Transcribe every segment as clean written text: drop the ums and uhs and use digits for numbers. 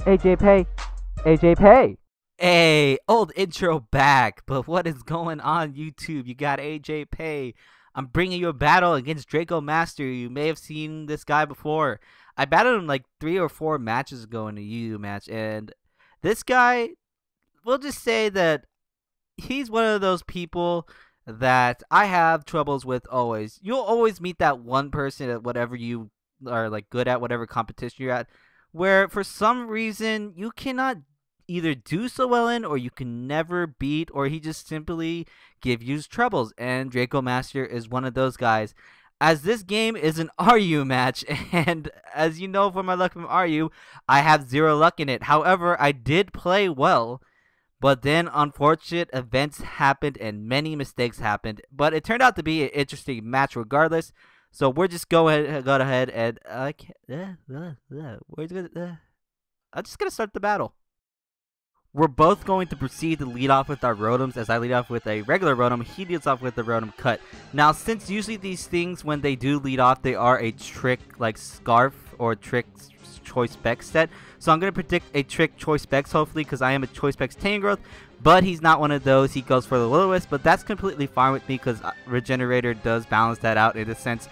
AJPay, AJPay. Hey, old intro back, but what is going on YouTube? You got AJPay. I'm bringing you a battle against dracomaster. You may have seen this guy before. I battled him like 3 or 4 matches ago in a UU match, and this guy, we'll just say that he's one of those people that I have troubles with always. You'll always meet that one person at whatever you are like good at, whatever competition you're at, where for some reason you cannot either do so well in or you can never beat, or he just simply give you troubles, and Draco Master is one of those guys. As this game is an RU match, and as you know from my luck from RU, I have 0 luck in it. However, I did play well, but then unfortunate events happened and many mistakes happened. But it turned out to be an interesting match regardless. So we're just go ahead and I'm just gonna start the battle. We're both going to proceed to lead off with our rotoms, as I lead off with a regular rotom. He leads off with the rotom cut. Now, since usually these things, when they do lead off, they are a trick like scarf or trick choice specs set. So I'm going to predict a trick choice specs, hopefully, because I am a choice specs Tangrowth. But he's not one of those. He goes for the lowest, but that's completely fine with me because Regenerator does balance that out in a sense.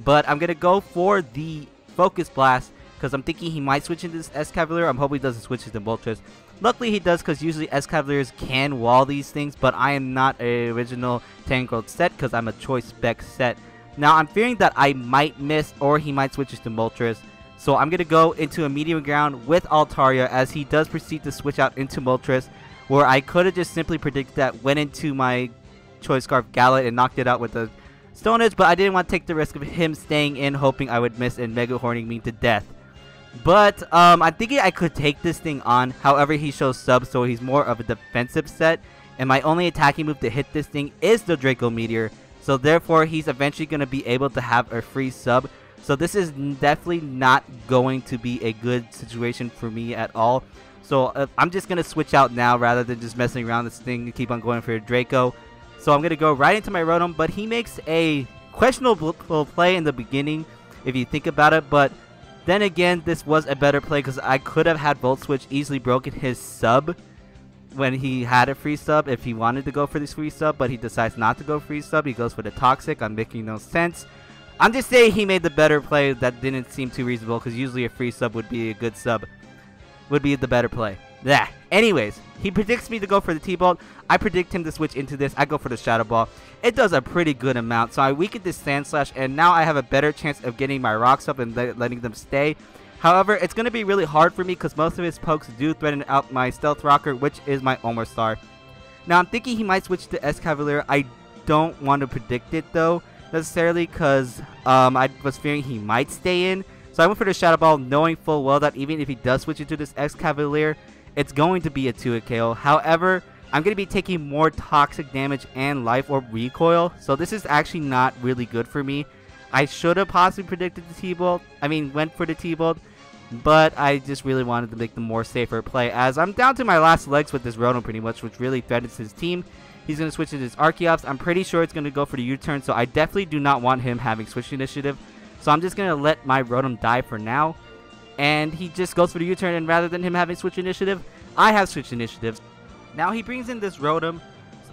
But I'm going to go for the Focus Blast because I'm thinking he might switch into this Escavalier. I'm hoping he doesn't switch into Moltres. Luckily he does, because usually Escavaliers can wall these things, but I am not a original Tangrowth set because I'm a choice spec set. Now I'm fearing that I might miss, or he might switch to Moltres. So I'm going to go into a medium ground with Altaria as he does proceed to switch out into Moltres, where I could have just simply predicted that, went into my Choice Scarf Gallet and knocked it out with the Stone Edge, but I didn't want to take the risk of him staying in, hoping I would miss and Mega Horning me to death. But I'm thinking I could take this thing on. However, he shows sub, so he's more of a defensive set. And my only attacking move to hit this thing is the Draco Meteor. So therefore, he's eventually going to be able to have a free sub. So this is definitely not going to be a good situation for me at all. So I'm just going to switch out now rather than just messing around this thing and keep on going for a Draco. So I'm going to go right into my Rotom. But he makes a questionable play in the beginning, if you think about it. But then again, this was a better play because I could have had Volt Switch easily broken his sub when he had a free sub if he wanted to go for this free sub, but he decides not to go free sub. He goes for the Toxic. I'm making no sense. I'm just saying he made the better play. That didn't seem too reasonable because usually a free sub would be a good sub. Would be the better play. Yeah. Anyways, he predicts me to go for the T-Bolt. I predict him to switch into this. I go for the Shadow Ball. It does a pretty good amount. So I weaken this Sand Slash, and now I have a better chance of getting my rocks up and letting them stay. However, it's going to be really hard for me because most of his pokes do threaten out my Stealth Rocker, which is my Omerstar. Now I'm thinking he might switch to Escavalier. I don't want to predict it though, necessarily, because I was fearing he might stay in. So I went for the Shadow Ball, knowing full well that even if he does switch into this Escavalier, it's going to be a 2-hit KO. However, I'm going to be taking more toxic damage and Life Orb recoil. So this is actually not really good for me. I should have possibly predicted the T-Bolt. Went for the T-Bolt. But I just really wanted to make the more safer play, as I'm down to my last legs with this Rotom pretty much, which really threatens his team. He's going to switch into his Archeops. I'm pretty sure it's going to go for the U-turn, so I definitely do not want him having switch initiative. So I'm just going to let my Rotom die for now. And he just goes for the U-turn, and rather than him having switch initiative, I have switch initiative. Now he brings in this Rotom.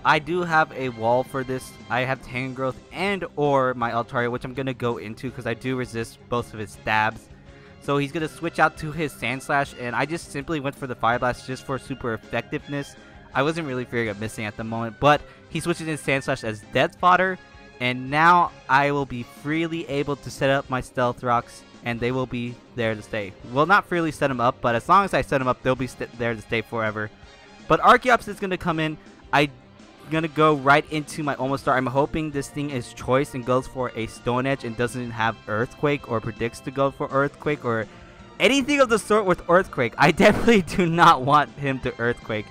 I do have a wall for this. I have Tangrowth and or my Altaria, which I'm going to go into because I do resist both of his stabs. So he's going to switch out to his Sand Slash, and I just simply went for the Fire Blast just for super effectiveness. I wasn't really fearing of missing at the moment, but he switches in Sand Slash as Death Fodder, and now I will be freely able to set up my Stealth Rocks, and they will be there to stay. Well, not freely set them up, but as long as I set them up, they'll be there to stay forever. But Archeops is going to come in. I'm going to go right into my Omerstar. I'm hoping this thing is choice and goes for a Stone Edge and doesn't have Earthquake, or predicts to go for Earthquake, or anything of the sort with Earthquake. I definitely do not want him to Earthquake,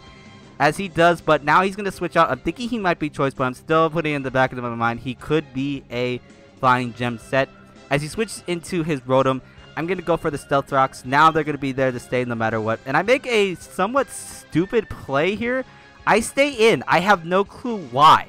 as he does, but now he's going to switch out. I'm thinking he might be choice, but I'm still putting in the back of my mind he could be a Flying Gem set. As he switches into his Rotom, I'm going to go for the Stealth Rocks. Now they're going to be there to stay no matter what. And I make a somewhat stupid play here. I stay in. I have no clue why.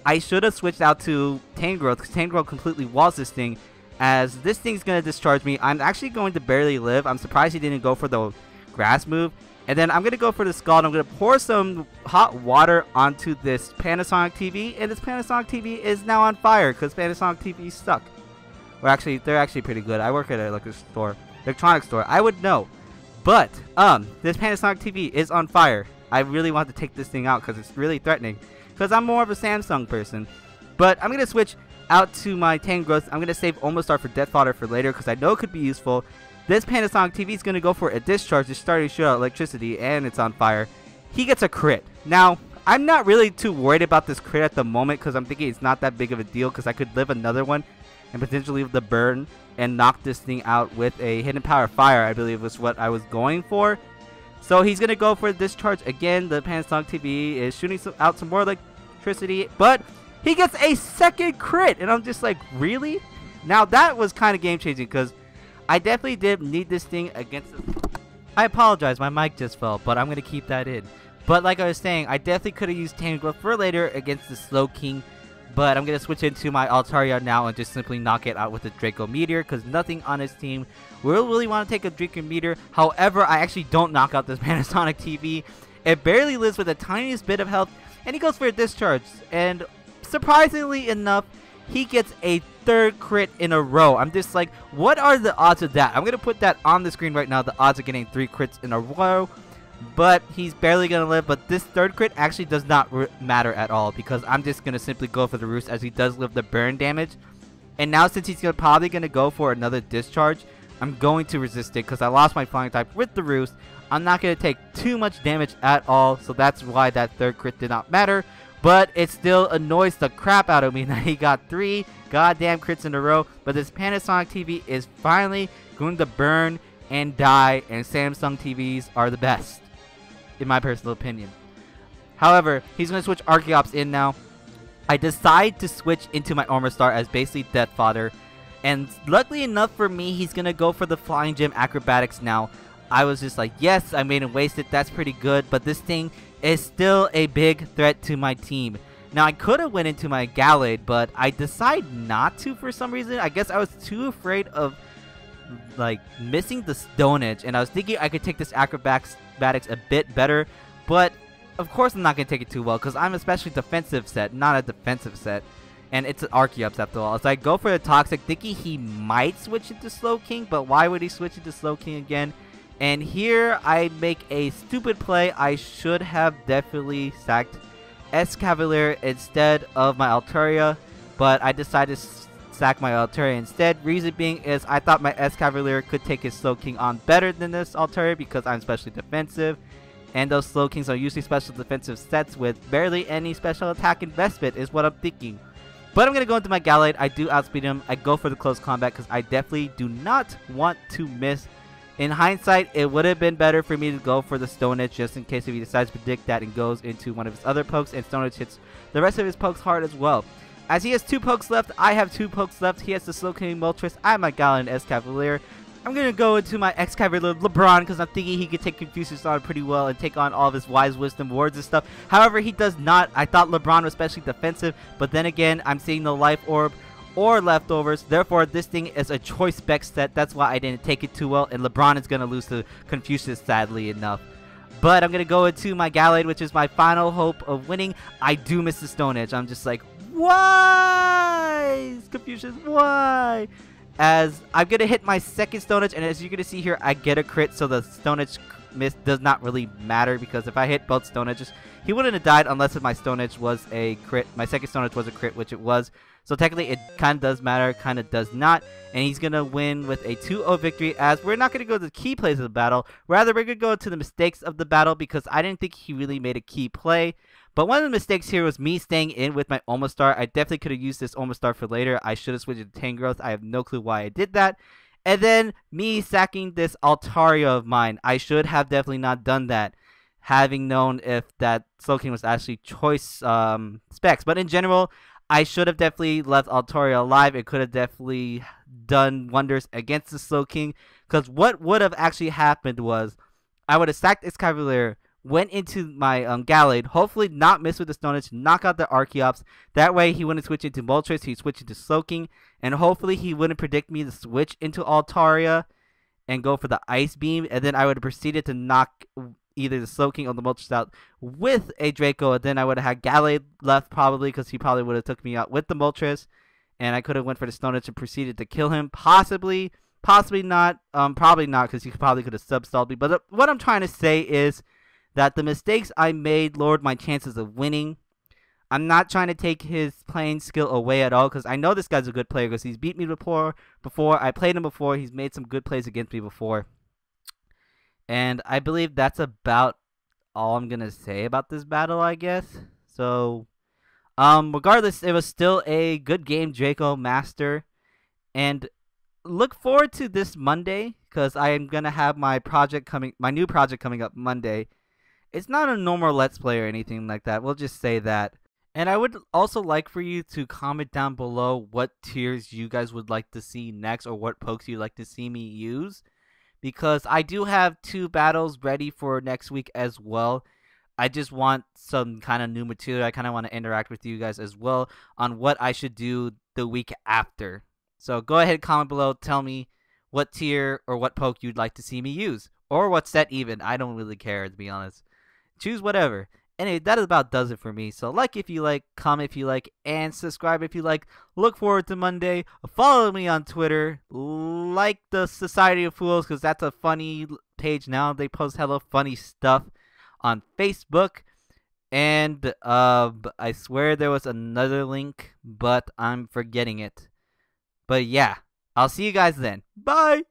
I should have switched out to Tangrowth, because Tangrowth completely walls this thing. As this thing's going to discharge me. I'm actually going to barely live. I'm surprised he didn't go for the grass move. And then I'm going to go for the Scald. I'm going to pour some hot water onto this Panasonic TV. And this Panasonic TV is now on fire because Panasonic TVs suck. Well, actually, they're actually pretty good. I work at an electronics store. I would know. But, this Panasonic TV is on fire. I really want to take this thing out because it's really threatening. Because I'm more of a Samsung person. But I'm going to switch out to my Tangrowth. I'm going to save Almost Star for Death Fodder for later because I know it could be useful. This Panasonic TV is going to go for a discharge. It's starting to shoot out electricity and it's on fire. He gets a crit. Now, I'm not really too worried about this crit at the moment because I'm thinking it's not that big of a deal because I could live another one and potentially leave the burn and knock this thing out with a Hidden Power Fire, I believe was what I was going for. So he's going to go for a discharge again. The Panasonic TV is shooting out some more electricity, but he gets a second crit. And I'm just like, really? Now that was kind of game changing because I definitely did need this thing against the... I apologize, my mic just fell, but I'm going to keep that in. But like I was saying, I definitely could have used Tangrowth for later against the Slowking. But I'm going to switch into my Altaria now and just simply knock it out with the Draco Meteor. Because nothing on his team will really want to take a Draco Meteor. However, I actually don't knock out this Panasonic TV. It barely lives with the tiniest bit of health. And he goes for a discharge. And surprisingly enough, he gets a third crit in a row. I'm just like, what are the odds of that? I'm going to put that on the screen right now. The odds of getting 3 crits in a row. But he's barely going to live. But this third crit actually does not matter at all. Because I'm just going to simply go for the Roost as he does live the burn damage. And now since he's probably going to go for another discharge, I'm going to resist it. Because I lost my flying type with the Roost. I'm not going to take too much damage at all. So that's why that third crit did not matter. But it still annoys the crap out of me that he got 3 goddamn crits in a row. But this Panasonic TV is finally going to burn and die. And Samsung TVs are the best, in my personal opinion. However, he's going to switch Archeops in now. I decide to switch into my Armor Star as basically Death Fodder. And luckily enough for me, he's going to go for the Flying Gym Acrobatics now. I was just like, yes, I made him waste it. That's pretty good. But this thing is still a big threat to my team. Now, I could have went into my Gallade, but I decided not to for some reason. I guess I was too afraid of, like, missing the Stone Edge. And I was thinking I could take this Acrobatics a bit better. But, of course, I'm not going to take it too well because I'm a specially defensive set, not a defensive set. And it's an Archeops after all. So I go for the Toxic, thinking he might switch into Slowking. But why would he switch into Slowking again? And here I make a stupid play. I should have definitely sacked Escavalier instead of my Altaria, but I decided to sack my Altaria instead. Reason being is I thought my Escavalier could take his Slowking on better than this Altaria because I'm specially defensive, and those Slowkings are usually special defensive sets with barely any special attack investment is what I'm thinking. But I'm going to go into my Gallade. I do outspeed him. I go for the close combat because I definitely do not want to miss. In hindsight, it would have been better for me to go for the Stone Edge just in case if he decides to predict that and goes into one of his other pokes and Stone Edge hits the rest of his pokes hard as well. As he has 2 pokes left, I have 2 pokes left. He has the Slowking Moltres. I have my Gallade and Escavalier. I'm going to go into my Excavalier LeBron because I'm thinking he could take Confucius on pretty well and take on all of his Wise Wisdom words and stuff. However, he does not. I thought LeBron was especially defensive, but then again, I'm seeing the Life Orb or leftovers. Therefore, this thing is a choice spec set. That's why I didn't take it too well. And LeBron is going to lose to Confucius, sadly enough. But I'm going to go into my Gallade, which is my final hope of winning. I do miss the Stone Edge. I'm just like, why? Confucius, why? As I'm going to hit my second Stone Edge. And as you're going to see here, I get a crit. So the Stone Edge miss does not really matter. Because if I hit both Stone Edges, he wouldn't have died unless if my Stone Edge was a crit. My second Stone Edge was a crit, which it was. So technically, it kind of does matter, kind of does not. And he's going to win with a 2-0 victory, as we're not going to go to the key plays of the battle. Rather, we're going to go to the mistakes of the battle, because I didn't think he really made a key play. But one of the mistakes here was me staying in with my Almost Star. I definitely could have used this Almost Star for later. I should have switched to Tangrowth. I have no clue why I did that. And then me sacking this Altaria of mine. I should have definitely not done that, having known if that Slowking was actually choice specs. But in general, I should have definitely left Altaria alive. It could have definitely done wonders against the Slowking. Because what would have actually happened was I would have sacked Excavalier, went into my Gallade, hopefully not miss with the Stone Edge, knock out the Archeops. That way he wouldn't switch into Moltres, he'd switch into Slowking. And hopefully he wouldn't predict me to switch into Altaria. and go for the Ice Beam, and then I would have proceeded to knock either the Slow King or the Moltres out with a Draco, and then I would have had Gallade left probably, because he probably would have took me out with the Moltres, and I could have went for the Stone Edge and proceeded to kill him, possibly not, probably not, because he probably could have sub-stalled me. But what I'm trying to say is that the mistakes I made lowered my chances of winning. I'm not trying to take his playing skill away at all, because I know this guy's a good player, because he's beat me before. I played him before. He's made some good plays against me before. And I believe that's about all I'm going to say about this battle, I guess. So, regardless, it was still a good game, dracomaster. And look forward to this Monday, because I am going to have my new project coming up Monday. It's not a normal Let's Play or anything like that. We'll just say that. And I would also like for you to comment down below what tiers you guys would like to see next, or what pokes you'd like to see me use. Because I do have 2 battles ready for next week as well. I just want some kind of new material. I kind of want to interact with you guys as well on what I should do the week after. So go ahead, comment below, tell me what tier or what poke you'd like to see me use. Or what set even. I don't really care, to be honest. Choose whatever. Anyway, that about does it for me. So like if you like, comment if you like, and subscribe if you like. Look forward to Monday. Follow me on Twitter. Like the Society of Fools, because that's a funny page now. They post hella funny stuff on Facebook. And I swear there was another link, but I'm forgetting it. But yeah, I'll see you guys then. Bye!